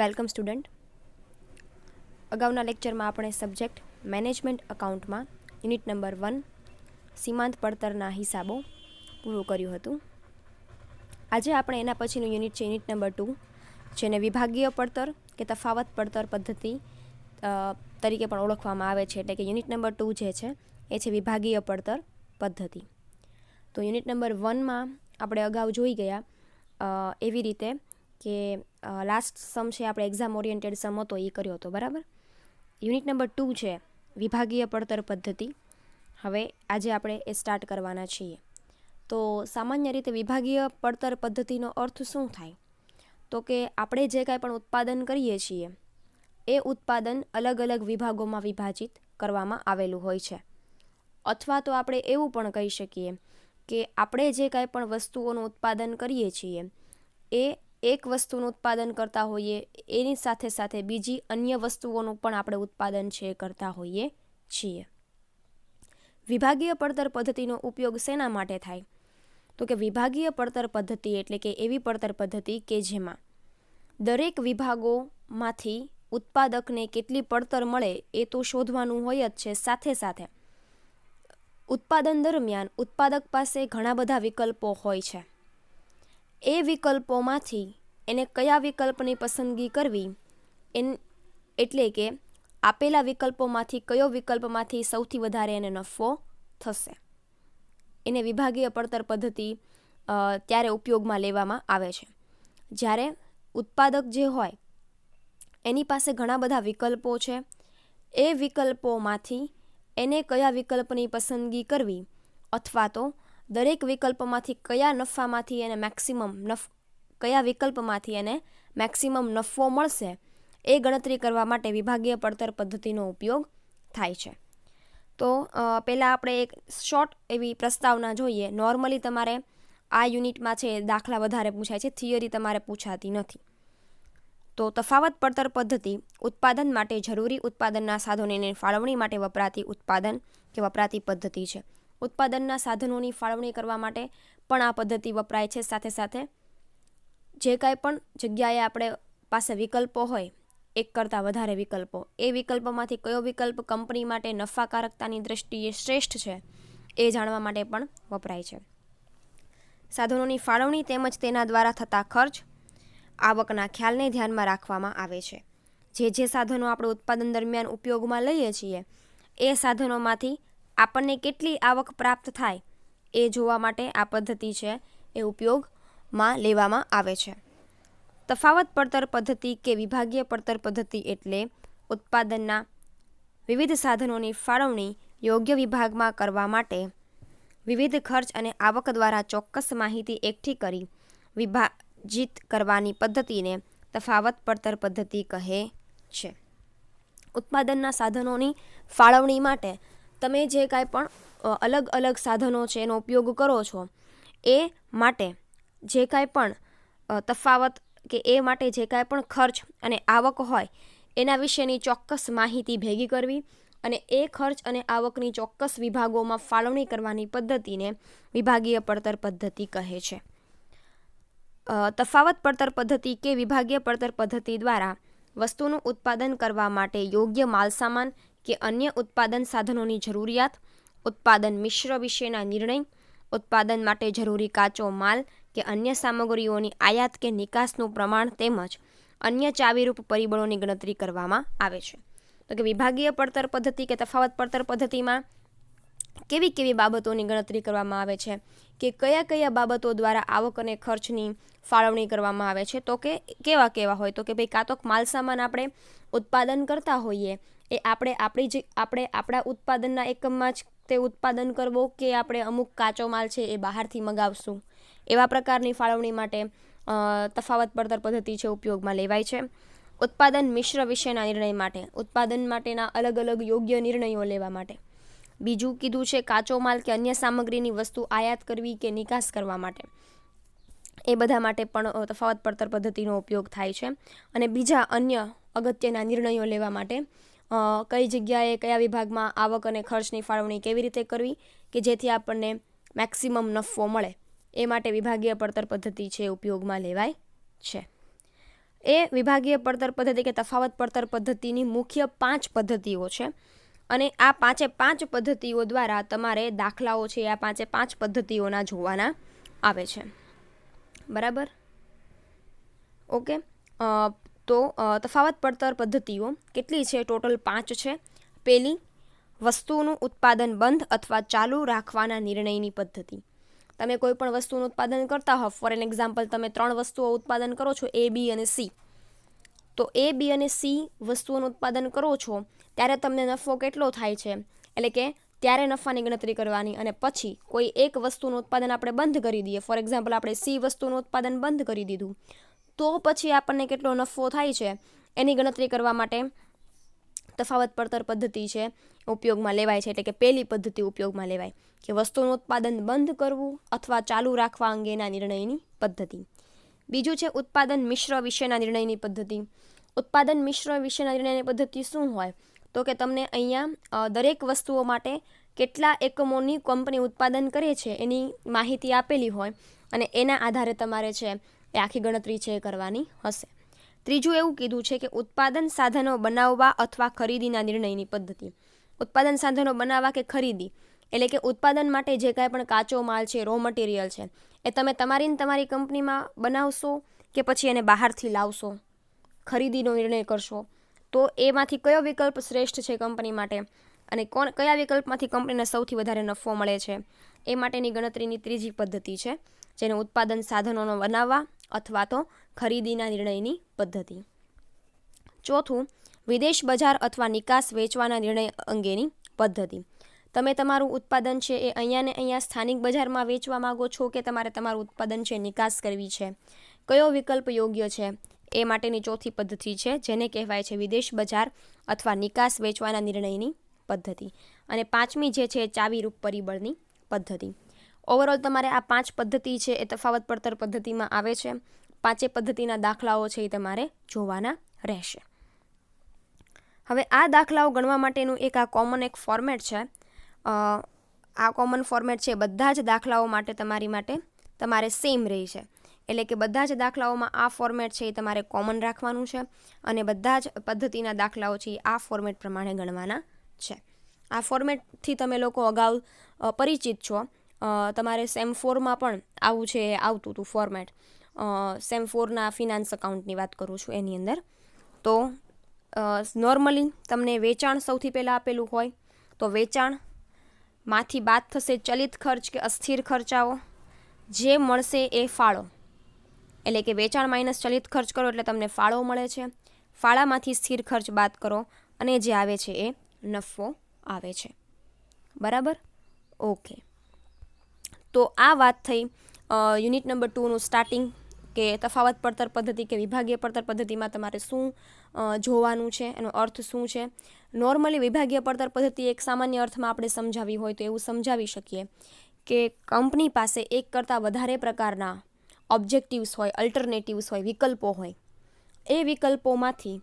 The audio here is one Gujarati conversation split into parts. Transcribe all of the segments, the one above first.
Welcome student. અગાઉના લેક્ચરમાં આપણે સબ્જેક્ટ મેનેજમેન્ટ અકાઉન્ટમાં યુનિટ નંબર 1 સીમાંત પડતરના હિસાબો પૂરું કર્યું હતું. આજે આપણે એના પછીનું યુનિટ છે યુનિટ નંબર 2, જેને વિભાગીય પડતર કે તફાવત પડતર પદ્ધતિ તરીકે પણ ઓળખવામાં આવે છે. એટલે કે યુનિટ નંબર 2 જે છે એ છે વિભાગીય પડતર પદ્ધતિ. તો યુનિટ નંબર 1માં આપણે અગાઉ જોઈ ગયા એવી રીતે કે લાસ્ટ સમ છે આપણે એક્ઝામ ઓરિએન્ટેડ સમ હતો એ કર્યો હતો, બરાબર. યુનિટ નંબર 2 છે વિભાગીય પડતર પદ્ધતિ. હવે આજે આપણે એ સ્ટાર્ટ કરવાના છીએ. તો સામાન્ય રીતે વિભાગીય પડતર પદ્ધતિનો અર્થ શું થાય? તો કે આપણે જે કાંઈ પણ ઉત્પાદન કરીએ છીએ એ ઉત્પાદન અલગ અલગ વિભાગોમાં વિભાજિત કરવામાં આવેલું હોય છે. અથવા તો આપણે એવું પણ કહી શકીએ કે આપણે જે કાંઈ પણ વસ્તુઓનું ઉત્પાદન કરીએ છીએ એ એક વસ્તુનું ઉત્પાદન કરતા હોઈએ, એની સાથે સાથે બીજી અન્ય વસ્તુઓનું પણ આપણે ઉત્પાદન છે કરતા હોઈએ છીએ. વિભાગીય પડતર પદ્ધતિનો ઉપયોગ શેના માટે થાય? તો કે વિભાગીય પડતર પદ્ધતિ એટલે કે એવી પડતર પદ્ધતિ કે જેમાં દરેક વિભાગોમાંથી ઉત્પાદકને કેટલી પડતર મળે એ તો શોધવાનું હોય જ છે. સાથે સાથે ઉત્પાદન દરમિયાન ઉત્પાદક પાસે ઘણા બધા વિકલ્પો હોય છે. એ વિકલ્પોમાંથી એને કયા વિકલ્પની પસંદગી કરવી એટલે કે આપેલા વિકલ્પોમાંથી કયો વિકલ્પમાંથી સૌથી વધારે એને નફો થશે, એને વિભાગીય પડતર પદ્ધતિ ત્યારે ઉપયોગમાં લેવામાં આવે છે. જ્યારે ઉત્પાદક જે હોય એની પાસે ઘણા બધા વિકલ્પો છે. એ વિકલ્પોમાંથી એને કયા વિકલ્પની પસંદગી કરવી અથવા તો દરેક વિકલ્પમાંથી કયા નફામાંથી એને કયા વિકલ્પમાંથી એને મેક્સિમમ નફો મળશે એ ગણતરી કરવા માટે વિભાગીય પડતર પદ્ધતિનો ઉપયોગ થાય છે. તો પહેલાં આપણે એક શોર્ટ એવી પ્રસ્તાવના જોઈએ. નોર્મલી તમારે આ યુનિટમાં છે દાખલા વધારે પૂછાય છે, થિયરી તમારે પૂછાતી નથી. તો તફાવત પડતર પદ્ધતિ ઉત્પાદન માટે જરૂરી ઉત્પાદનના સાધનોની ફાળવણી માટે વપરાતી ઉત્પાદન કે વપરાતી પદ્ધતિ છે. ઉત્પાદનના સાધનોની ફાળવણી કરવા માટે પણ આ પદ્ધતિ વપરાય છે. સાથે સાથે જે કાંઈ પણ જગ્યાએ આપણે પાસે વિકલ્પો હોય, એક કરતાં વધારે વિકલ્પો, એ વિકલ્પોમાંથી કયો વિકલ્પ કંપની માટે નફાકારકતાની દ્રષ્ટિએ શ્રેષ્ઠ છે એ જાણવા માટે પણ વપરાય છે. સાધનોની ફાળવણી તેમજ તેના દ્વારા થતા ખર્ચ આવકના ખ્યાલને ધ્યાનમાં રાખવામાં આવે છે. જે સાધનો આપણે ઉત્પાદન દરમિયાન ઉપયોગમાં લઈએ છીએ એ સાધનોમાંથી આપણને કેટલી આવક પ્રાપ્ત થાય એ જોવા માટે આ પદ્ધતિ છે એ ઉપયોગમાં લેવામાં આવે છે. તફાવત પડતર પદ્ધતિ કે વિભાગીય પડતર પદ્ધતિ એટલે ઉત્પાદનના વિવિધ સાધનોની ફાળવણી યોગ્ય વિભાગમાં કરવા માટે વિવિધ ખર્ચ અને આવક દ્વારા ચોક્કસ માહિતી એકઠી કરી વિભાજિત કરવાની પદ્ધતિને તફાવત પડતર પદ્ધતિ કહે છે. ઉત્પાદનના સાધનોની ફાળવણી માટે તમે જે કાંઈ પણ અલગ અલગ સાધનો છે એનો ઉપયોગ કરો છો એ માટે જે કાંઈ પણ તફાવત કે એ માટે જે કાંઈ પણ ખર્ચ અને આવક હોય એના વિશેની ચોક્કસ માહિતી ભેગી કરવી અને એ ખર્ચ અને આવકની ચોક્કસ વિભાગોમાં ફાળવણી કરવાની પદ્ધતિને વિભાગીય પડતર પદ્ધતિ કહે છે. તફાવત પડતર પદ્ધતિ કે વિભાગીય પડતર પદ્ધતિ દ્વારા વસ્તુનું ઉત્પાદન કરવા માટે યોગ્ય માલસામાન કે અન્ય ઉત્પાદન સાધનોની જરૂરિયાત, ઉત્પાદન મિશ્ર વિશેના નિર્ણય, ઉત્પાદન માટે જરૂરી કાચો માલ કે અન્ય સામગ્રીઓની આયાત કે નિકાસનું પ્રમાણ તેમજ અન્ય ચાવીરૂપ પરિબળોની ગણતરી કરવામાં આવે છે. તો કે વિભાગીય પડતર પદ્ધતિ કે તફાવત પડતર પદ્ધતિમાં કેવી બાબતોની ગણતરી કરવામાં આવે છે કે કયા કયા બાબતો દ્વારા આવક અને ખર્ચની ફાળવણી કરવામાં આવે છે. તો કે કેવા હોય તો કે ભાઈ કાં તો માલસામાન આપણે ઉત્પાદન કરતા હોઈએ એ આપણે આપણા ઉત્પાદનના એકમમાં જ તે ઉત્પાદન કરવો કે આપણે અમુક કાચો માલ છે એ બહારથી મગાવશું, એવા પ્રકારની ફાળવણી માટે તફાવત પડતર પદ્ધતિ છે ઉપયોગમાં લેવાય છે. ઉત્પાદન મિશ્ર વિશેના નિર્ણય માટે, ઉત્પાદન માટેના અલગ અલગ યોગ્ય નિર્ણયો લેવા માટે. બીજું કીધું છે કાચો માલ કે અન્ય સામગ્રીની વસ્તુ આયાત કરવી કે નિકાસ કરવા માટે. એ બધા માટે પણ તફાવત પડતર પદ્ધતિનો ઉપયોગ થાય છે. અને બીજા અન્ય અગત્યના નિર્ણયો લેવા માટે કઈ જગ્યાએ કયા વિભાગમાં આવક અને ખર્ચની ફાળવણી કેવી રીતે કરવી કે જેથી આપણને મેક્સિમમ નફો મળે એ માટે વિભાગીય પડતર પદ્ધતિ છે ઉપયોગમાં લેવાય છે. એ વિભાગીય પડતર પદ્ધતિ કે તફાવત પડતર પદ્ધતિની મુખ્ય 5 પદ્ધતિઓ છે અને આ 5 પદ્ધતિઓ દ્વારા તમારે દાખલાઓ છે આ 5 પદ્ધતિઓના જોવાના આવે છે. બરાબર. ઓકે. તો તફાવત પડતર પદ્ધતિઓ કેટલી છે? ટોટલ 5 છે. પહેલી, વસ્તુનું ઉત્પાદન બંધ અથવા ચાલુ રાખવાના નિર્ણયની પદ્ધતિ. તમે કોઈ પણ વસ્તુનું ઉત્પાદન કરતા હો, ફોર એન એક્ઝામ્પલ તમે 3 વસ્તુઓ ઉત્પાદન કરો છો, A, B અને C. તો A, B અને C વસ્તુઓનું ઉત્પાદન કરો છો ત્યારે તમને નફો કેટલો થાય છે, એટલે કે ત્યારે નફાની ગણતરી કરવાની અને પછી કોઈ એક વસ્તુનું ઉત્પાદન આપણે બંધ કરી દઈએ. ફોર એક્ઝામ્પલ આપણે C વસ્તુનું ઉત્પાદન બંધ કરી દીધું, તો પછી આપણને કેટલો નફો થાય છે એની ગણતરી કરવા માટે તફાવત પડતર પદ્ધતિ છે ઉપયોગમાં લેવાય છે. એટલે કે પહેલી પદ્ધતિ ઉપયોગમાં લેવાય કે વસ્તુનું ઉત્પાદન બંધ કરવું અથવા ચાલુ રાખવા અંગેના નિર્ણયની પદ્ધતિ. બીજું છે ઉત્પાદન મિશ્ર વિશેના નિર્ણયની પદ્ધતિ. ઉત્પાદન મિશ્ર વિશેના નિર્ણયની પદ્ધતિ શું હોય? તો કે તમને અહીંયા દરેક વસ્તુઓ માટે કેટલા એકમોની કંપની ઉત્પાદન કરે છે એની માહિતી આપેલી હોય અને એના આધારે તમારે છે એ આખી ગણતરી છે કરવાની હશે. ત્રીજું એવું કીધું છે કે ઉત્પાદન સાધનો બનાવવા અથવા ખરીદીના નિર્ણયની પદ્ધતિ. ઉત્પાદન સાધનો બનાવવા કે ખરીદી એટલે કે ઉત્પાદન માટે જે કાંઈ પણ કાચો માલ છે, રો મટીરિયલ છે, એ તમે તમારી કંપનીમાં બનાવશો કે પછી એને બહારથી લાવશો, ખરીદીનો નિર્ણય કરશો, તો એમાંથી કયો વિકલ્પ શ્રેષ્ઠ છે કંપની માટે અને કયા વિકલ્પમાંથી કંપનીને સૌથી વધારે નફો મળે છે એ માટેની ગણતરીની ત્રીજી પદ્ધતિ છે, જેને ઉત્પાદન સાધનોનો બનાવવા અથવા તો ખરીદીના નિર્ણયની પદ્ધતિ. ચોથું, વિદેશ બજાર અથવા નિકાસ વેચવાના નિર્ણય અંગેની પદ્ધતિ. તમે તમારું ઉત્પાદન છે એ અહીંયા ને અહીંયા સ્થાનિક બજારમાં વેચવા માંગો છો કે તમારે તમારું ઉત્પાદન છે નિકાસ કરવી છે, કયો વિકલ્પ યોગ્ય છે એ માટેની ચોથી પદ્ધતિ છે, જેને કહેવાય છે વિદેશ બજાર અથવા નિકાસ વેચવાના નિર્ણયની પદ્ધતિ. અને પાંચમી જે છે ચાવીરૂપ પરિબળની પદ્ધતિ. ઓવરઓલ તમારે આ 5 પદ્ધતિ છે એ તફાવત પડતર પદ્ધતિમાં આવે છે. 5 પદ્ધતિના દાખલાઓ છે એ તમારે જોવાના રહેશે. હવે આ દાખલાઓ ગણવા માટેનું આ કોમન ફોર્મેટ છે. આ કોમન ફોર્મેટ છે બધા જ દાખલાઓ માટે તમારે સેમ રહી છે. એટલે કે બધા જ દાખલાઓમાં આ ફોર્મેટ છે એ તમારે કોમન રાખવાનું છે અને બધા જ પદ્ધતિના દાખલાઓ છે એ આ ફોર્મેટ પ્રમાણે ગણવાના છે. આ ફોર્મેટથી તમે લોકો અગાઉ પરિચિત છો. તમારે સેમ 4માં પણ આવું છે આવતું હતું ફોર્મેટ. સેમ 4ના ફિનાન્સ અકાઉન્ટની વાત કરું છું એની અંદર. તો નોર્મલી તમને વેચાણ સૌથી પહેલાં આપેલું હોય તો વેચાણમાંથી બાદ થશે ચલિત ખર્ચ કે અસ્થિર ખર્ચાઓ, જે મળશે એ ફાળો. એટલે કે વેચાણ માઇનસ ચલિત ખર્ચ કરો એટલે તમને ફાળો મળે છે. ફાળામાંથી સ્થિર ખર્ચ બાદ કરો અને જે આવે છે એ નફો આવે છે. બરાબર. ઓકે. તો આ વાત થઈ યુનિટ નંબર 2નું સ્ટાર્ટિંગ, કે તફાવત પડતર પદ્ધતિ કે વિભાગીય પડતર પદ્ધતિમાં તમારે શું જોવાનું છે, એનો અર્થ શું છે. નોર્મલી વિભાગીય પડતર પદ્ધતિ એક સામાન્ય અર્થમાં આપણે સમજાવી હોય તો એવું સમજાવી શકીએ કે કંપની પાસે એક કરતાં વધારે પ્રકારના ઓબ્જેક્ટિવ્સ હોય, અલ્ટરનેટિવ્સ હોય, વિકલ્પો હોય. એ વિકલ્પોમાંથી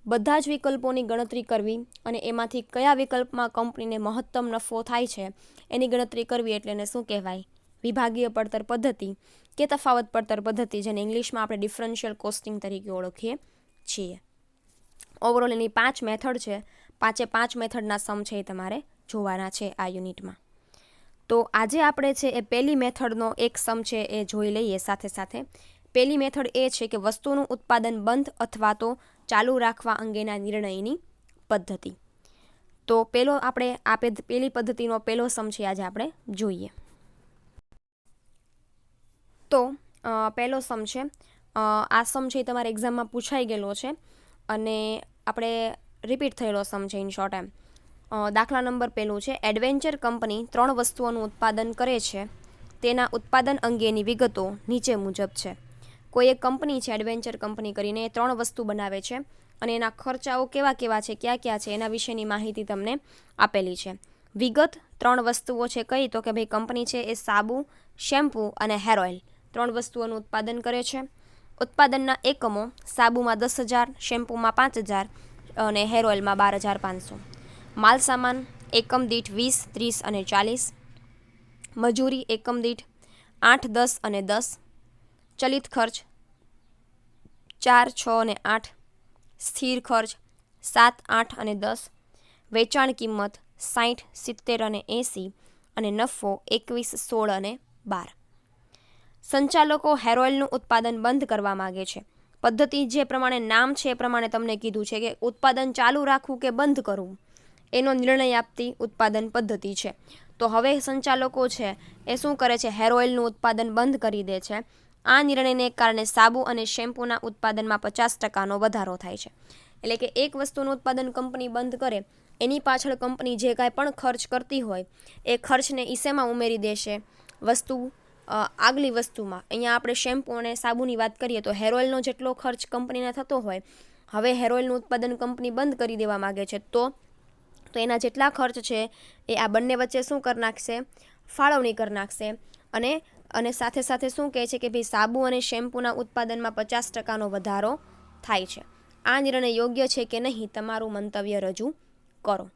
બધા જ વિકલ્પોની ગણતરી કરવી અને એમાંથી કયા વિકલ્પમાં કંપનીને મહત્તમ નફો થાય છે એની ગણતરી કરવી એટલે એને શું કહેવાય? વિભાગીય પડતર પદ્ધતિ કે તફાવત પડતર પદ્ધતિ, જેને ઇંગ્લિશમાં આપણે ડિફરન્શિયલ કોસ્ટિંગ તરીકે ઓળખીએ છીએ. ઓવરઓલ એની 5 મેથડ છે. 5 મેથડના સમ છે એ તમારે જોવાના છે આ યુનિટમાં. તો આજે આપણે છે એ પહેલી મેથડનો એક સમ છે એ જોઈ લઈએ સાથે સાથે. પહેલી મેથડ એ છે કે વસ્તુનું ઉત્પાદન બંધ અથવા તો ચાલુ રાખવા અંગેના નિર્ણયની પદ્ધતિ. તો પહેલી પદ્ધતિનો પહેલો સમ છે આજે આપણે જોઈએ. તો પહેલો સમ છે, આ સમ છે તમારા એક્ઝામમાં પૂછાઈ ગયેલો છે અને આપણે રિપીટ થયેલો સમ છે ઇન શોર્ટ એમ. દાખલા નંબર પહેલું છે, એડવેન્ચર કંપની 3 વસ્તુઓનું ઉત્પાદન કરે છે, તેના ઉત્પાદન અંગેની વિગતો નીચે મુજબ છે. કોઈ એક કંપની છે એડવેન્ચર કંપની કરીને, એ 3 વસ્તુ બનાવે છે અને એના ખર્ચાઓ કેવા છે, ક્યાં છે એના વિશેની માહિતી તમને આપેલી છે. વિગત 3 વસ્તુઓ છે કઈ? તો કે ભાઈ કંપની છે એ સાબુ, શેમ્પૂ અને હેર ઓઇલ 3 વસ્તુઓનું ઉત્પાદન કરે છે. ઉત્પાદનના એકમો સાબુમાં 10,000, શેમ્પૂમાં 5,000 અને હેર ઓઇલમાં 12,500. માલ સામાન એકમ દીઠ 20, 30 અને 40. મજૂરી એકમ દીઠ 8, 10 અને 10. ચલિત ખર્ચ 4, 6 અને 8, સ્થિર ખર્ચ 7, 8 અને 10, વેચાણ કિંમત 60, 70 અને 80 અને નફો 21, 16 અને 12. સંચાલકો હેર ઓઇલનું ઉત્પાદન બંધ કરવા માગે છે. પદ્ધતિ જે પ્રમાણે નામ છે એ પ્રમાણે તમને કીધું છે કે ઉત્પાદન ચાલુ રાખવું કે બંધ કરવું એનો નિર્ણય આપતી ઉત્પાદન પદ્ધતિ છે. તો હવે સંચાલકો છે એ શું કરે છે, હેર ઓઇલનું ઉત્પાદન બંધ કરી દે છે. આ નિર્ણયને કારણે સાબુ અને શેમ્પૂના ઉત્પાદનમાં 50%નો વધારો થાય છે. એટલે કે એક વસ્તુનું ઉત્પાદન કંપની બંધ કરે એની પાછળ કંપની જે કાંઈ પણ ખર્ચ કરતી હોય એ ખર્ચને ઈસેમાં ઉમેરી દેશે વસ્તુ આગલી વસ્તુમાં. અહીંયા આપણે શેમ્પૂ અને સાબુની વાત કરીએ તો હેર ઓઇલનો જેટલો ખર્ચ કંપનીને થતો હોય, હવે હેર ઓઇલનું ઉત્પાદન કંપની બંધ કરી દેવા માગે છે તો એના જેટલા ખર્ચ છે એ આ બંને વચ્ચે શું કરી નાખશે, ફાળવણી કરી નાખશે. અને સાથે સાથે શું કહે છે કે ભાઈ સાબુ અને શેમ્પૂના ઉત્પાદનમાં 50%નો વધારો થાય છે. આ નિર્ણય યોગ્ય છે કે નહીં, તમારું મંતવ્ય રજૂ કરો.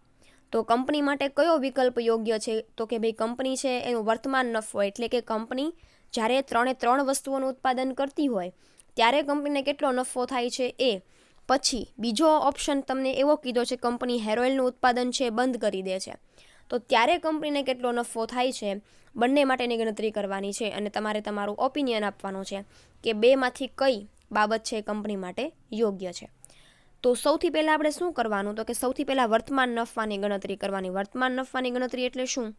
તો કંપની માટે કયો વિકલ્પ યોગ્ય છે, તો કે ભાઈ કંપની છે એનું વર્તમાન નફો, એટલે કે કંપની જ્યારે 3 વસ્તુઓનું ઉત્પાદન કરતી હોય ત્યારે કંપનીને કેટલો નફો થાય છે એ. પછી બીજો ઓપ્શન તમને એવો કીધો છે કંપની હેર ઓઇલનું ઉત્પાદન છે બંધ કરી દે છે તો ત્યારે કંપનીને કેટલો નફો થાય છે, બંને માટેની ગણતરી કરવાની છે અને તમારે તમારું ઓપિનિયન આપવાનું છે કે બેમાંથી કઈ બાબત છે કંપની માટે યોગ્ય છે. તો સૌથી પહેલાં આપણે શું કરવાનું, તો કે સૌથી પહેલાં વર્તમાન નફાની ગણતરી કરવાની. વર્તમાન નફાની ગણતરી એટલે શું,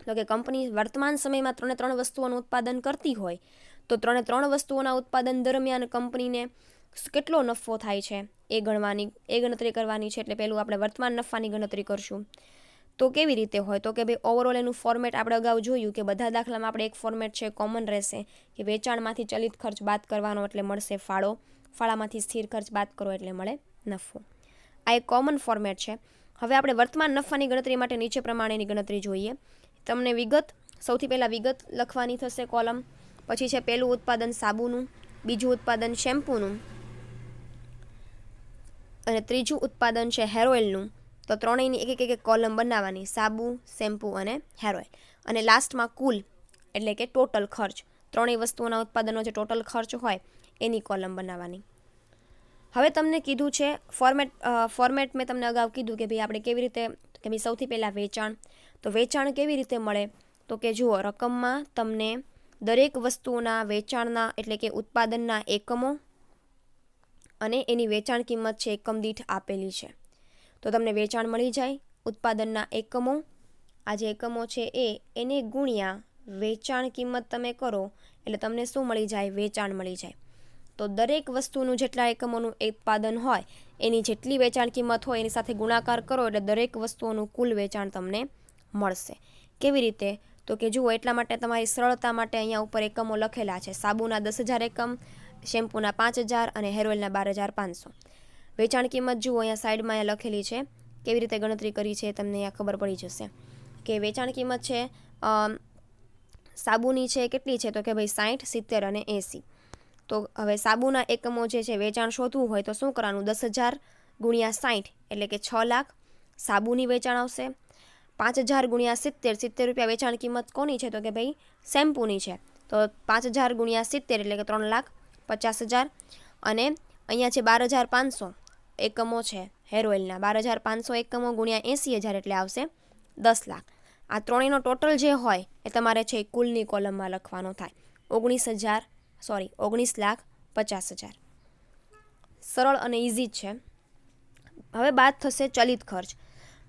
તો કે કંપની વર્તમાન સમયમાં 3 વસ્તુઓનું ઉત્પાદન કરતી હોય તો 3 વસ્તુઓના ઉત્પાદન દરમિયાન કંપનીને કેટલો નફો થાય છે એ ગણતરી કરવાની છે. એટલે પહેલું આપણે વર્તમાન નફાની ગણતરી કરશું. તો કેવી રીતે હોય, તો કે ભાઈ ઓવરઓલ એનું ફોર્મેટ આપણે અગાઉ જોયું કે બધા દાખલામાં આપણે એક ફોર્મેટ છે કોમન રહેશે કે વેચાણમાંથી ચલિત ખર્ચ બાદ કરવાનો એટલે મળશે ફાળો, ફાળામાંથી સ્થિર ખર્ચ બાદ કરો એટલે મળે નફો. આ એક કોમન ફોર્મેટ છે. હવે આપણે વર્તમાન નફાની ગણતરી માટે નીચે પ્રમાણેની ગણતરી જોઈએ. તમને સૌથી પહેલાં વિગત લખવાની થશે કોલમ, પછી છે પહેલું ઉત્પાદન સાબુનું, બીજું ઉત્પાદન શેમ્પૂનું અને ત્રીજું ઉત્પાદન છે હેર ઓઇલનું. તો ત્રણેયની એક કોલમ બનાવવાની, સાબુ, શેમ્પૂ અને હેર ઓઇલ. અને લાસ્ટમાં કુલ એટલે કે ટોટલ ખર્ચ, ત્રણેય વસ્તુઓના ઉત્પાદનનો જે ટોટલ ખર્ચ હોય એની કોલમ બનાવવાની. હવે તમને કીધું છે ફોર્મેટ મેં તમને અગાઉ કીધું કે ભાઈ આપણે કેવી રીતે, કે ભાઈ સૌથી પહેલાં વેચાણ. તો વેચાણ કેવી રીતે મળે, તો કે જુઓ રકમમાં તમને દરેક વસ્તુઓના વેચાણના એટલે કે ઉત્પાદનના એકમો અને એની વેચાણ કિંમત છે એકમ દીઠ આપેલી છે. તો તમને વેચાણ મળી જાય, ઉત્પાદનના એકમો, આ જે એકમો છે એને ગુણ્યા વેચાણ કિંમત તમે કરો એટલે તમને શું મળી જાય, વેચાણ મળી જાય. તો દરેક વસ્તુનું જેટલા એકમોનું ઉત્પાદન હોય એની જેટલી વેચાણ કિંમત હોય એની સાથે ગુણાકાર કરો એટલે દરેક વસ્તુઓનું કુલ વેચાણ તમને મળશે. કેવી રીતે, તો કે જુઓ એટલા માટે તમારી સરળતા માટે અહીંયા ઉપર એકમો લખેલા છે. સાબુના 10,000 એકમ, શેમ્પૂના 5,000 અને હેર ઓઇલના 12,500. વેચાણ કિંમત જુઓ અહીંયા સાઈડમાં અહીંયા લખેલી છે, કેવી રીતે ગણતરી કરી છે તમને અહીંયા ખબર પડી જશે કે વેચાણ કિંમત છે સાબુની છે કેટલી છે, તો કે ભાઈ 60, 70 અને 80. તો હવે સાબુના એકમો જે છે વેચાણ શોધવું હોય તો શું કરવાનું, 10,000 ગુણ્યા 60 એટલે કે 6 લાખ સાબુની વેચાણ આવશે. 5,000 ગુણ્યા 70, 70 રૂપિયા વેચાણ કિંમત કોની છે, તો કે ભાઈ શેમ્પૂની છે. તો 5,000 ગુણ્યા 70 એટલે કે 3,50,000 અને અહીંયા છે 12,500 એકમો છે હેર ઓઇલના. 12,500 એકમો ગુણ્યા 80,000 એટલે આવશે 10 લાખ. આ ત્રણેયનો ટોટલ જે હોય એ તમારે છે કુલની કોલમમાં લખવાનો થાય. 19,50,000. સરળ અને ઇઝી જ છે. હવે બાદ થશે ચલિત ખર્ચ.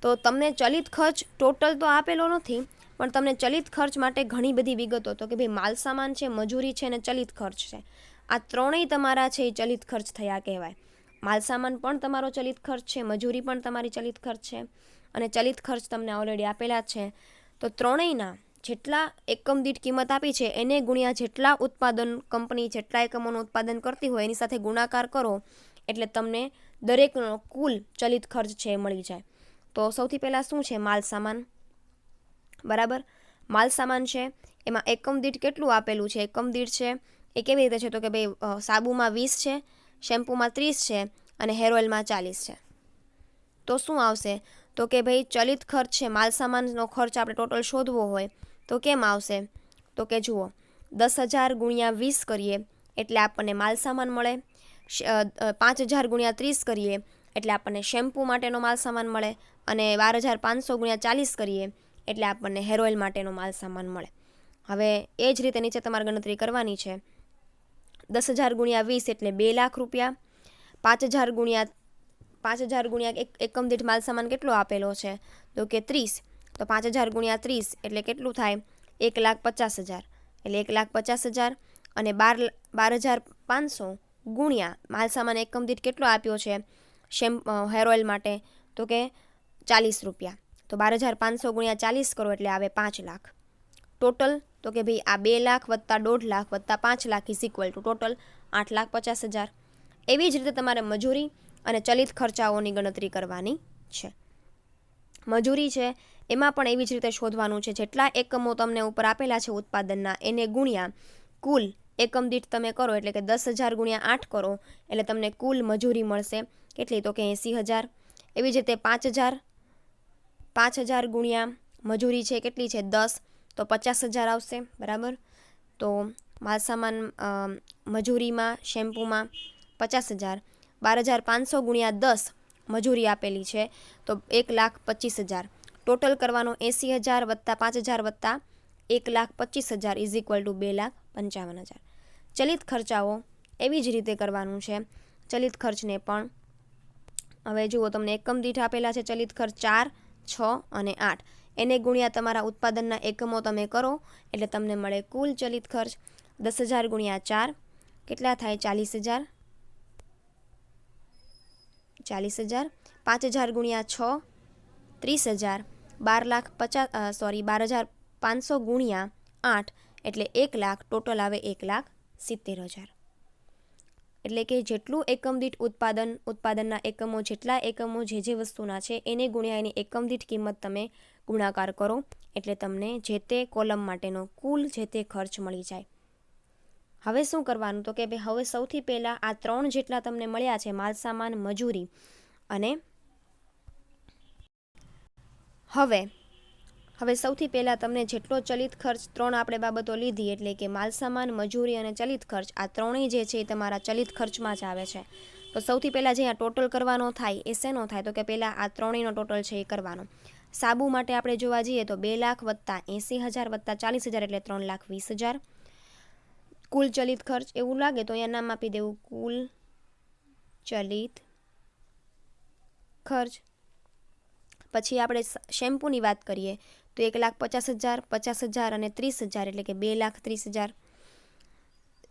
તો તમને ચલિત ખર્ચ ટોટલ તો આપેલો નથી પણ તમને ચલિત ખર્ચ માટે ઘણી બધી વિગતો, તો કે ભાઈ માલ સામાન છે, મજૂરી છે અને ચલિત ખર્ચ છે. આ ત્રણેય તમારા છે એ ચલિત ખર્ચ થયા કહેવાય. માલ સામાન પણ તમારો ચલિત ખર્ચ છે, મજૂરી પણ તમારી ચલિત ખર્ચ છે અને ચલિત ખર્ચ તમને ઓલરેડી આપેલા જ છે. તો ત્રણેયના જેટલા એકમ દીઠ કિંમત આપી છે એને ગુણ્યા જેટલા ઉત્પાદન કંપની જેટલા એકમોનું ઉત્પાદન કરતી હોય એની સાથે ગુણાકાર કરો એટલે તમને દરેકનો કુલ ચલિત ખર્ચ છે એ મળી જાય. તો સૌથી પહેલાં શું છે, માલ સામાન. બરાબર, માલ સામાન છે એમાં એકમ દીઠ કેટલું આપેલું છે, એકમ દીઠ છે એ કેવી રીતે છે, તો કે ભાઈ સાબુમાં 20 છે, શેમ્પૂમાં 30 છે અને હેર ઓઇલમાં 40 છે. તો શું આવશે, તો કે ભાઈ ચલિત ખર્ચ છે, માલ સામાનનો ખર્ચ આપણે ટોટલ શોધવો હોય તો કેમ આવશે, તો કે જુઓ 10,000 ગુણ્યા 20 કરીએ એટલે આપણને માલ સામાન મળે. 5000 ગુણ્યા 30 કરીએ એટલે આપણને શેમ્પૂ માટેનો માલ સામાન મળે, અને 12500 ગુણ્યા 40 કરીએ એટલે આપણને હેર ઓઇલ માટેનો માલ સામાન મળે. હવે એ જ રીતે નીચે તમારે ગણતરી કરવાની છે. 10,000 ગુણ્યા 20 એટલે 2 લાખ રૂપિયા. 5,000 ગુણ્યા એકમ દીઠ માલ સામાન કેટલો આપેલો છે તો કે 30. તો 5,000 ગુણ્યા 30 એટલે કેટલું થાય 1,50,000. એટલે 1,50,000 અને 12,500 ગુણ્યા માલ સામાન એકમ દીઠ કેટલો આપ્યો છે હેર ઓઇલ માટે તો કે 40 રૂપિયા. તો 12,500 ગુણ્યા 40 કરો એટલે આવે 5 લાખ. ટોટલ તો કે ભાઈ આ 2 લાખ વત્તા 1.5 લાખ વત્તા 5 lakh is equal to total 8,50,000. એવી જ રીતે તમારે મજૂરી અને ચલિત ખર્ચાઓની ગણતરી કરવાની છે. મજૂરી છે એમાં પણ એવી જ રીતે શોધવાનું છે. જેટલા એકમો તમને ઉપર આપેલા છે ઉત્પાદનના એને ગુણ્યા કુલ એકમ દીઠ તમે કરો, એટલે કે 10,000 ગુણ્યા 8 કરો એટલે તમને કુલ મજૂરી મળશે. કેટલી તો કે 80,000. એવી જ રીતે 5,000 ગુણ્યા મજૂરી છે કેટલી છે 10, તો 50,000 આવશે. બરાબર. તો માલસામાન મજૂરીમાં શેમ્પૂમાં 50,000. 12,500 ગુણ્યા 10 મજૂરી આપેલી છે તો 1,25,000. ટોટલ કરવાનો 80,000 વત્તા 5,000 વત્તા 1,25,000 ઇઝ ઇક્વલ ટુ 2,55,000. ચલિત ખર્ચાઓ એવી જ રીતે કરવાનું છે. ચલિત ખર્ચને પણ હવે જુઓ, તમને એકમ દીઠ આપેલા છે ચલિત ખર્ચ 4, 6 અને 8. એને ગુણ્યા તમારા ઉત્પાદનના એકમો તમે કરો એટલે તમને મળે કુલ ચલિત ખર્ચ. 10,000 ગુણ્યા 4 કેટલા થાય 40,000. 5,000 ગુણ્યા 6 30,000. 12,500 ગુણ્યા 8 એટલે 1 લાખ. ટોટલ આવે 1,70,000. એટલે કે જેટલું એકમ દીઠ ઉત્પાદનના એકમો, જેટલા એકમો જે વસ્તુના છે એને ગુણ્યા એની એકમ દીઠ કિંમત તમે ગુણાકાર કરો એટલે તમને જે તે કોલમ માટેનો કુલ જે તે ખર્ચ મળી જાય. હવે શું કરવાનું તો કે ભાઈ હવે સૌથી પહેલાં આ 3 જેટલા તમને મળ્યા છે માલસામાન, મજૂરી અને હવે સૌથી પહેલાં તમને જેટલો ચલિત ખર્ચ 3 આપણે બાબતો લીધી એટલે કે માલસામાન, મજૂરી અને ચલિત ખર્ચ, આ ત્રણેય જે છે એ તમારા ચલિત ખર્ચમાં જ આવે છે. તો સૌથી પહેલાં જે આ ટોટલ કરવાનો થાય એ શેનો થાય તો કે પહેલાં આ ત્રણેયનો ટોટલ છે એ કરવાનો. સાબુ માટે આપણે જોવા જઈએ તો 2 લાખ વત્તા 80,000 વત્તા 40,000 એટલે 3,20,000 કુલ ચલિત ખર્ચ. એવું લાગે તો અહીંયા નામ આપી દેવું કુલ ચલિત ખર્ચ. પછી આપણે શેમ્પૂની વાત કરીએ તો 1,50,000, 50,000 અને 30,000 એટલે કે 2,30,000.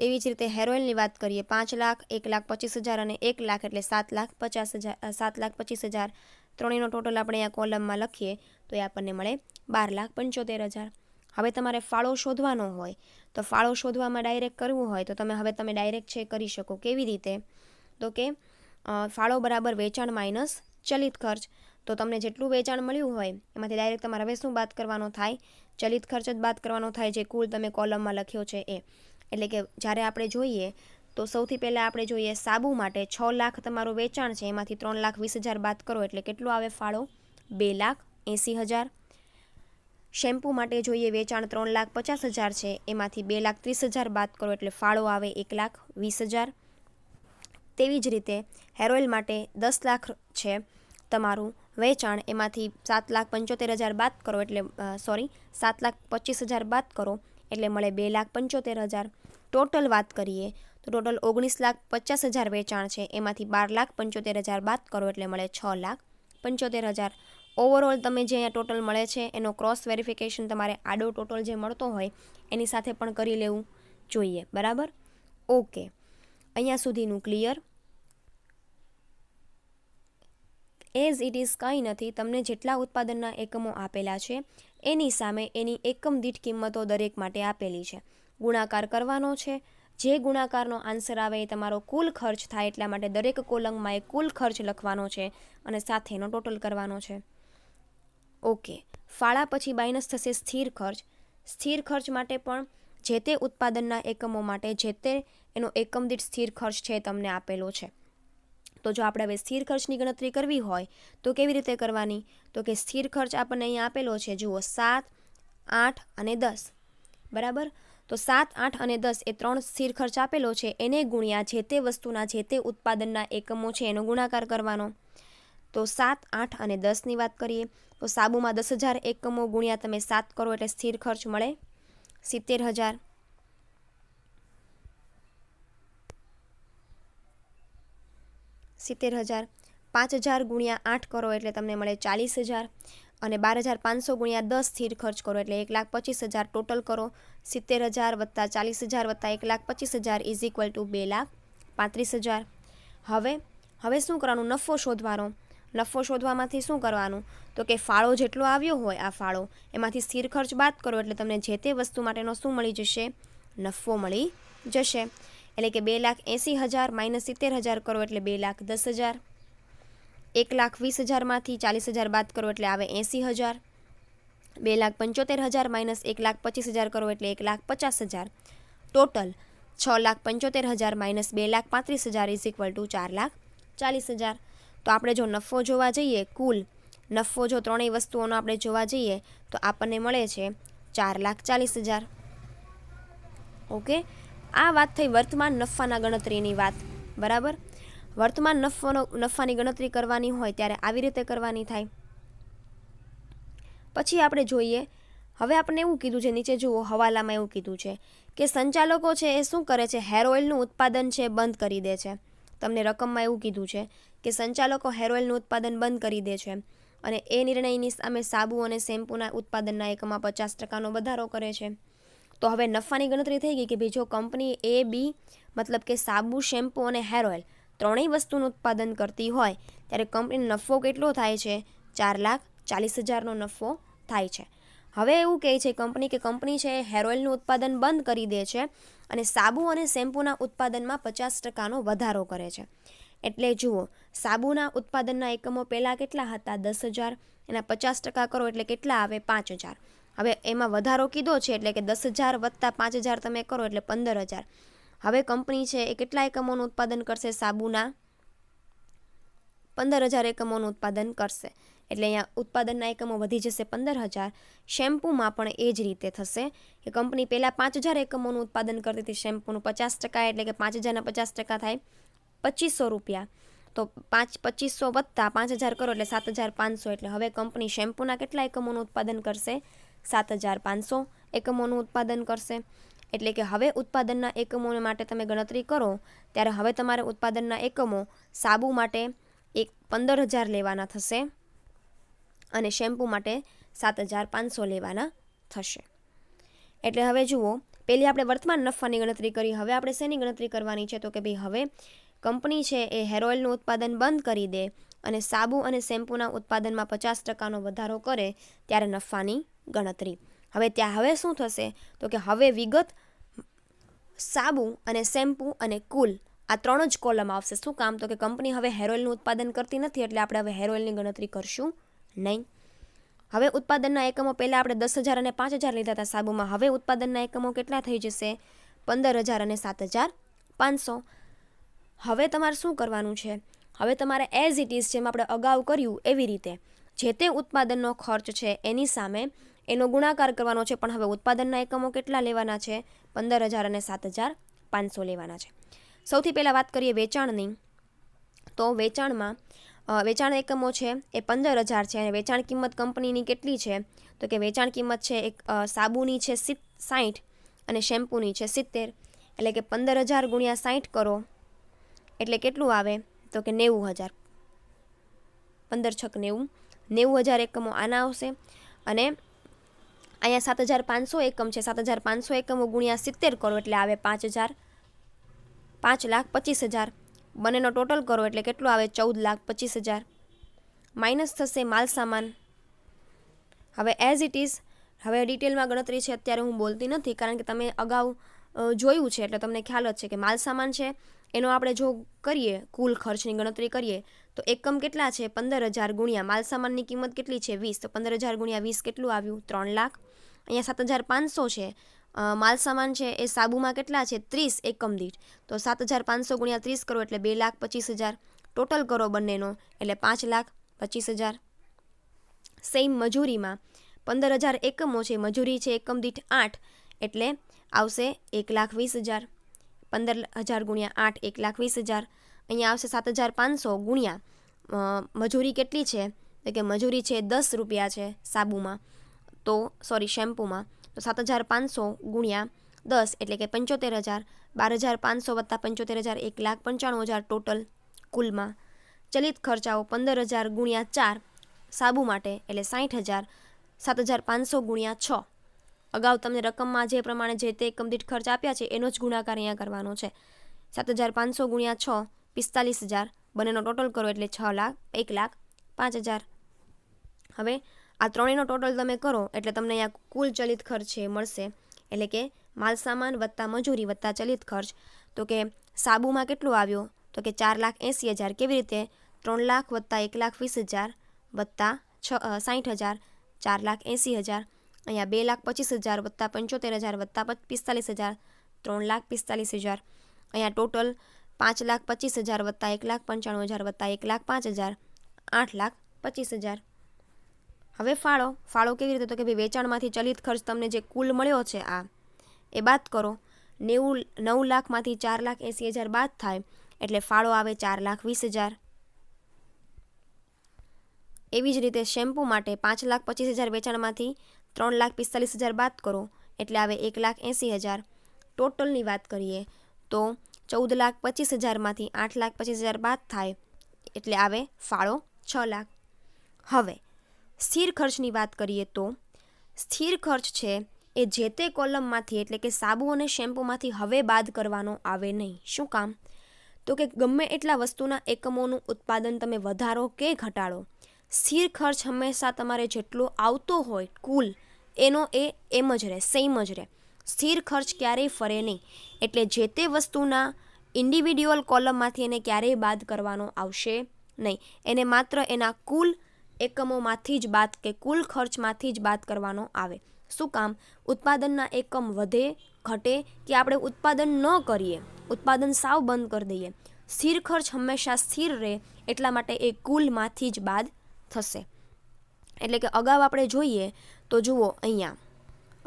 એવી જ રીતે હેર ઓઇલની વાત કરીએ 5 લાખ, 1,25,000 અને 1 લાખ એટલે 7,25,000. ત્રણેયનો ટોટલ આપણે અહીંયા કોલમમાં લખીએ તો એ આપણને મળે 12,75,000. હવે તમારે ફાળો શોધવાનો હોય તો ફાળો શોધવામાં ડાયરેક્ટ કરવું હોય તો તમે ડાયરેક્ટ છે કરી શકો. કેવી રીતે તો કે ફાળો બરાબર વેચાણ માઇનસ ચલિત ખર્ચ. તો તમને જેટલું વેચાણ મળ્યું હોય એમાંથી ડાયરેક્ટ તમારે હવે શું બાદ કરવાનો થાય ચલિત ખર્ચ જ બાદ કરવાનો થાય જે કુલ તમે કોલમમાં લખ્યો છે એ. એટલે કે જ્યારે આપણે જોઈએ તો સૌથી પહેલાં આપણે જોઈએ સાબુ માટે 6 લાખ તમારું વેચાણ છે એમાંથી 3,20,000 બાદ કરો એટલે કેટલો આવે ફાળો 2,80,000. શેમ્પૂ માટે જોઈએ વેચાણ 3,50,000 છે એમાંથી 2,30,000 બાદ કરો એટલે ફાળો આવે 1,20,000. તેવી જ રીતે હેર ઓઇલ માટે 10 લાખ છે તમારું વેચાણ એમાંથી 7,75,000 બાદ કરો એટલે 7,25,000 બાદ કરો એટલે મળે 2,75,000. ટોટલ વાત કરીએ તો ટોટલ 19,50,000 વેચાણ છે એમાંથી 12,75,000 બાદ કરો એટલે મળે 6,75,000. ઓવરઓલ તમે જે અહીંયા ટોટલ મળે છે એનો ક્રોસ વેરિફિકેશન તમારે આડો ટોટલ જે મળતો હોય એની સાથે પણ કરી લેવું જોઈએ. બરાબર. ઓકે, અહીંયા સુધીનું ક્લિયર. એઝ ઇટ ઇઝ કંઈ નથી, તમને જેટલા ઉત્પાદનના એકમો આપેલા છે એની સામે એની એકમ દીઠ કિંમતો દરેક માટે આપેલી છે. ગુણાકાર કરવાનો છે. જે ગુણાકારનો આન્સર આવે એ તમારો કુલ ખર્ચ થાય એટલા માટે દરેક કોલમમાં એ કુલ ખર્ચ લખવાનો છે અને સાથે એનો ટોટલ કરવાનો છે. ઓકે, ફાળા પછી માઇનસ થશે સ્થિર ખર્ચ. સ્થિર ખર્ચ માટે પણ જે તે ઉત્પાદનના એકમો માટે જે તે એનો એકમ દીઠ સ્થિર ખર્ચ છે તમને આપેલો છે. તો જો આપણે હવે સ્થિર ખર્ચની ગણતરી કરવી હોય તો કેવી રીતે કરવાની તો કે સ્થિર ખર્ચ આપણને અહીંયા આપેલો છે જુઓ 7, 8 અને 10. બરાબર. તો 7, 8 અને 10 એ 3 સ્થિર ખર્ચ આપેલો છે, એને ગુણ્યા જે તે વસ્તુના જે તે ઉત્પાદનના એકમો છે એનો ગુણાકાર કરવાનો. તો 7, 8 અને 10ની વાત કરીએ તો સાબુમાં 10,000 એકમો ગુણ્યા તમે 7 કરો એટલે સ્થિર ખર્ચ મળે 70,000. 70,000. 5,000 ગુણ્યા 8 કરો એટલે તમને મળે 40,000 અને 12,500 ગુણ્યા 10 સ્થિર ખર્ચ કરો એટલે 1,25,000. ટોટલ કરો 70,000 વત્તા 40,000 વત્તા 1,25,000 ઇઝ ઇક્વલ ટુ 2,35,000. હવે શું કરવાનું? નફો શોધવાનો. નફો શોધવામાંથી શું કરવાનું? તો કે ફાળો જેટલો આવ્યો હોય આ ફાળો એમાંથી સ્થિર ખર્ચ બાદ કરો એટલે તમને જે તે વસ્તુ માટેનો શું મળી જશે? નફો મળી જશે. એટલે કે 2,80,000 માઇનસ 70,000 કરો એટલે 2,10,000. 1,20,000માંથી 40,000 બાદ કરો એટલે આવે 80,000. 2,75,000 માઇનસ 1,25,000 કરો એટલે 1,50,000. Total 6,75,000 minus 2,35,000 is equal to 4,40,000. તો આપણે જો નફો જોવા જઈએ, કુલ નફો જો ત્રણેય વસ્તુઓનો આપણે જોવા જઈએ તો આપણને મળે છે 4,40,000. ઓકે, આ વાત થઈ વર્તમાન નફાના ગણતરીની વાત. બરાબર. વર્તમાન નફાની ગણતરી કરવાની હોય ત્યારે આવી રીતે કરવાની થાય. પછી આપણે જોઈએ, હવે આપણને એવું કીધું છે, નીચે જુઓ હવાલામાં એવું કીધું છે કે સંચાલકો છે એ શું કરે છે? હેર ઓઇલનું ઉત્પાદન છે બંધ કરી દે છે. તમને રકમમાં એવું કીધું છે કે સંચાલકો હેર ઓઇલનું ઉત્પાદન બંધ કરી દે છે અને એ નિર્ણયની સામે સાબુ અને શેમ્પૂના ઉત્પાદનના એકમમાં 50% વધારો કરે છે. તો હવે નફાની ગણતરી થઈ ગઈ કે ભાઈ જો કંપની એ બી મતલબ કે સાબુ, શેમ્પૂ અને હેર ઓઇલ ત્રણેય વસ્તુનું ઉત્પાદન કરતી હોય ત્યારે કંપનીનો નફો કેટલો થાય છે? 4,40,000નો નફો થાય છે. હવે એવું કહે છે કંપની છે હેર ઓઇલનું ઉત્પાદન બંધ કરી દે છે અને સાબુ અને શેમ્પૂના ઉત્પાદનમાં 50%નો વધારો કરે છે. એટલે જુઓ, સાબુના ઉત્પાદનના એકમો પહેલાં કેટલા હતા? 10,000. એના 50% કરો એટલે કેટલા આવે? 5,000. હવે એમાં વધારો કીધો છે એટલે કે 10,000 વત્તા 5,000 તમે કરો એટલે 15,000. હવે કંપની છે એ કેટલા એકમોનું ઉત્પાદન કરશે? સાબુના 15,000 એકમોનું ઉત્પાદન કરશે. એટલે અહીંયા ઉત્પાદનના એકમો વધી જશે 15,000. શેમ્પૂમાં પણ એ જ રીતે થશે કે કંપની પહેલાં 5,000 એકમોનું ઉત્પાદન કરતી હતી. શેમ્પૂનું 50% એટલે કે 5,000ના 50% થાય 2,500 રૂપિયા. તો 2,500 વત્તા 5,000 કરો એટલે 7,500. એટલે હવે કંપની શેમ્પૂના કેટલા એકમોનું ઉત્પાદન કરશે? 7,500 એકમોનું ઉત્પાદન કરશે. એટલે કે હવે ઉત્પાદનના એકમો માટે તમે ગણતરી કરો ત્યારે હવે તમારે ઉત્પાદનના એકમો સાબુ માટે 15,000 લેવાના થશે અને શેમ્પૂ માટે 7,500 લેવાના થશે. એટલે હવે જુઓ, પહેલી આપણે વર્તમાન નફાની ગણતરી કરી. હવે આપણે શેની ગણતરી કરવાની છે? તો કે ભાઈ હવે કંપની છે એ હેર ઓઇલનું ઉત્પાદન બંધ કરી દે અને સાબુ અને શેમ્પૂના ઉત્પાદનમાં 50%નો વધારો કરે ત્યારે નફાની ગણતરી. હવે શું થશે? તો કે હવે વિગત સાબુ અને શેમ્પૂ અને કુલ આ ત્રણ જ કોલમ આવશે. શું કામ? તો કે કંપની હવે હેર ઓઇલનું ઉત્પાદન કરતી નથી એટલે આપણે હવે હેર ઓઇલની ગણતરી કરશું નહીં. હવે ઉત્પાદનના એકમો પહેલાં આપણે 10,000 અને 5,000 લીધા હતા સાબુમાં. હવે ઉત્પાદનના એકમો કેટલા થઈ જશે? 15,000 અને 7,500. હવે તમારે શું કરવાનું છે? હવે તમારે એઝ ઇટ ઇઝ જેમ આપણે અગાઉ કર્યું એવી રીતે જે તે ઉત્પાદનનો ખર્ચ છે એની સામે એનો ગુણાકાર કરવાનો છે. પણ હવે ઉત્પાદનના એકમો કેટલા લેવાના છે? 15,000 અને 7,500 લેવાના છે. સૌથી પહેલાં વાત કરીએ વેચાણની. તો વેચાણ એકમો છે એ 15,000 છે અને વેચાણ કિંમત કંપનીની કેટલી છે? તો કે વેચાણ કિંમત છે એક સાબુની છે 60 અને શેમ્પૂની છે 70. એટલે કે 15,000 ગુણ્યા 60 કરો એટલે કેટલું આવે? તો કે 90,000. 15 × 90 90,000 એકમો આના આવશે અને અહીંયા 7,500 એકમ છે. 7,500 એકમો ગુણ્યા 70 કરો એટલે આવે 5,000. 5,25,000. બંનેનો ટોટલ કરો એટલે કેટલું આવે? 14,25,000. માઇનસ થશે માલ સામાન. હવે એઝ ઇટ ઇઝ હવે ડિટેલમાં ગણતરી છે અત્યારે હું બોલતી નથી કારણ કે તમે અગાઉ જોયું છે એટલે તમને ખ્યાલ જ છે કે માલ સામાન છે એનો આપણે જો કરીએ કુલ ખર્ચની ગણતરી કરીએ તો એકમ કેટલા છે? 15,000 ગુણ્યા માલ સામાનની કિંમત કેટલી છે? 20. તો 15,000 ગુણ્યા 20 કેટલું આવ્યું? 3 લાખ. અહીંયા 7,500 છે. માલ સામાન છે એ સાબુમાં કેટલા છે? 30 એકમ દીઠ. તો 7,500 ગુણ્યા 30 કરો એટલે 2,25,000. ટોટલ કરો બંનેનો એટલે 5,25,000. સેમ મજૂરીમાં 15,000 એકમો છે, મજૂરી છે એકમ દીઠ 8 એટલે આવશે 1,20,000. 15,000 ગુણ્યા 8 1,20,000. અહીંયા આવશે 7,500 ગુણ્યા મજૂરી કેટલી છે તો કે મજૂરી છે 10 રૂપિયા છે સાબુમાં, તો શેમ્પૂમાં, તો 7,500 ગુણ્યા 10 એટલે કે 75,000. 12,500 વત્તા 75,000 1,95,000 ટોટલ કુલમાં. ચલિત ખર્ચાઓ 15,000 ગુણ્યા 4 સાબુ માટે એટલે 60,000. 7,500 ગુણ્યા 6. અગાઉ તમને રકમમાં જે પ્રમાણે જે તે એકમ દીઠ ખર્ચ આપ્યા છે એનો જ ગુણાકાર અહીંયા કરવાનો છે. 7,500 ગુણ્યા 6 45,000. બંનેનો ટોટલ કરો એટલે 1,05,000. હવે આ ત્રણેયનો ટોટલ તમે કરો એટલે તમને અહીંયા કુલ ચલિત ખર્ચ છે મળશે, એટલે કે માલ સામાન વત્તા મજૂરી વત્તા ચલિત ખર્ચ. તો કે સાબુમાં કેટલું આવ્યો તો કે 4,80,000. કેવી રીતે? 3 લાખ વત્તા 1,20,000 વત્તા 60,000 4,80,000. અહીંયા 2,25,000 વત્તા 75,000 વત્તા 45,000 3,45,000. અહીંયા ટોટલ 5,25,000 વત્તા 1,95,000 વત્તા 1,05,000 8,25,000. હવે ફાળો કેવી રીતે? તો કે ભાઈ વેચાણમાંથી ચલિત ખર્ચ તમને જે કુલ મળ્યો છે આ એ બાદ કરો. 9 લાખમાંથી 4,80,000 બાદ થાય એટલે ફાળો આવે 4,20,000. એવી જ રીતે શેમ્પૂ માટે 5,25,000 વેચાણમાંથી 3,45,000 બાદ કરો એટલે આવે 1,80,000. ટોટલની વાત કરીએ તો 14,25,000માંથી 8,25,000 બાદ થાય એટલે આવે ફાળો 6 લાખ. હવે સ્થિર ખર્ચની વાત કરીએ તો સ્થિર ખર્ચ છે એ જે તે કોલમમાંથી એટલે કે સાબુ અને શેમ્પૂમાંથી હવે બાદ કરવાનો આવે નહીં. શું કામ? તો કે ગમે એટલા વસ્તુના એકમોનું ઉત્પાદન તમે વધારો કે ઘટાડો, સ્થિર ખર્ચ હંમેશા તમારે જેટલો આવતો હોય કુલ એનો એ એમ જ રહે, સેમ જ રહે. સ્થિર ખર્ચ ક્યારેય ફરે નહીં. એટલે જે તે વસ્તુના ઇન્ડિવિડ્યુઅલ કોલમમાંથી એને ક્યારેય બાદ કરવાનો આવશે નહીં. એને માત્ર એના કુલ એકમોમાંથી જ બાદ કે કુલ ખર્ચમાંથી જ બાદ કરવાનો આવે. શું કામ? ઉત્પાદનના એકમ વધે ઘટે કે આપણે ઉત્પાદન ન કરીએ, ઉત્પાદન સાવ બંધ કરી દઈએ, સ્થિર ખર્ચ હંમેશા સ્થિર રહે એટલા માટે એ કુલમાંથી જ બાદ થશે. એટલે કે અગાઉ આપણે જોઈએ તો જુઓ અહીંયા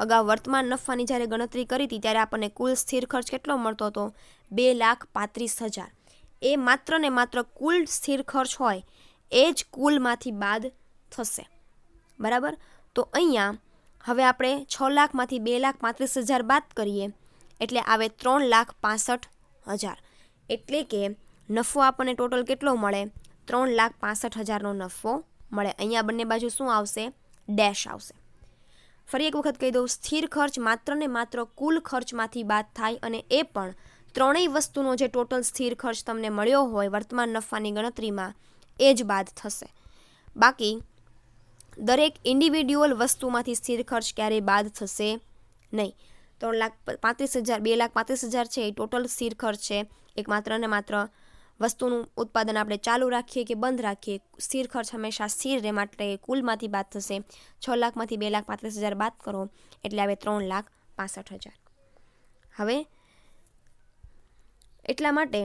અગાઉ વર્તમાન નફાની જ્યારે ગણતરી કરી હતી ત્યારે આપણને કુલ સ્થિર ખર્ચ કેટલો મળતો હતો? 2,35,000. એ માત્ર ને માત્ર કુલ સ્થિર ખર્ચ હોય એ જ કુલમાંથી બાદ થશે. બરાબર? તો અહીંયા હવે આપણે 6 લાખમાંથી 2,35,000 બાદ કરીએ એટલે આવે 3,65,000. એટલે કે નફો આપણને ટોટલ કેટલો મળે? 3,65,000નો નફો મળે. અહીંયા બંને બાજુ શું આવશે? ડેશ આવશે. ફરી એક વખત કહી દઉં, સ્થિર ખર્ચ માત્ર ને માત્ર કુલ ખર્ચમાંથી બાદ થાય અને એ પણ ત્રણેય વસ્તુનો જે ટોટલ સ્થિર ખર્ચ તમને મળ્યો હોય વર્તમાન નફાની ગણતરીમાં એ જ બાદ થશે. બાકી દરેક ઇન્ડિવિડ્યુઅલ વસ્તુમાંથી સ્થિર ખર્ચ ક્યારેય બાદ થશે નહીં. 3,35,000 2,35,000 છે એ ટોટલ સ્થિર ખર્ચ છે. એક માત્ર ને માત્ર વસ્તુનું ઉત્પાદન આપણે ચાલુ રાખીએ કે બંધ રાખીએ, સ્થિર ખર્ચ હંમેશા સ્થિર રહે માટે કુલમાંથી બાદ થશે. 6 લાખમાંથી 2,35,000 બાદ કરો એટલે આવે 3,65,000. હવે એટલા માટે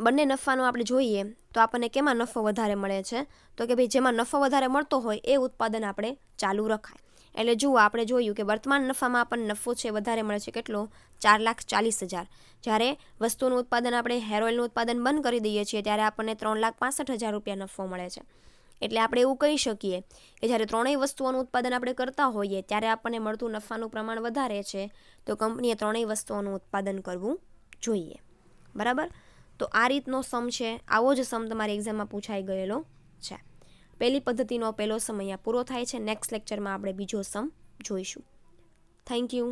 બંને નફાનો આપણે જોઈએ તો આપણને કેમાં નફો વધારે મળે છે? તો કે ભાઈ જેમાં નફો વધારે મળતો હોય એ ઉત્પાદન આપણે ચાલુ રખાય. એટલે જુઓ આપણે જોયું કે વર્તમાન નફામાં આપણને નફો છે વધારે મળે છે કેટલો? 4,40,000. જ્યારે વસ્તુનું ઉત્પાદન આપણે હેર ઓઇલનું ઉત્પાદન બંધ કરી દઈએ છીએ ત્યારે આપણને 3,65,000 રૂપિયા નફો મળે છે. એટલે આપણે એવું કહી શકીએ કે જ્યારે ત્રણેય વસ્તુઓનું ઉત્પાદન આપણે કરતા હોઈએ ત્યારે આપણને મળતું નફાનું પ્રમાણ વધારે છે તો કંપનીએ ત્રણેય વસ્તુઓનું ઉત્પાદન કરવું જોઈએ. બરાબર? તો આ રીતનો સમ છે. આવો જ સમ તમારી એક્ઝામમાં પૂછાઈ ગયેલો છે. પહેલી પદ્ધતિનો પહેલો સમ અહીંયા પૂરો થાય છે. નેક્સ્ટ લેક્ચરમાં આપણે બીજો સમ જોઈશું. Thank you.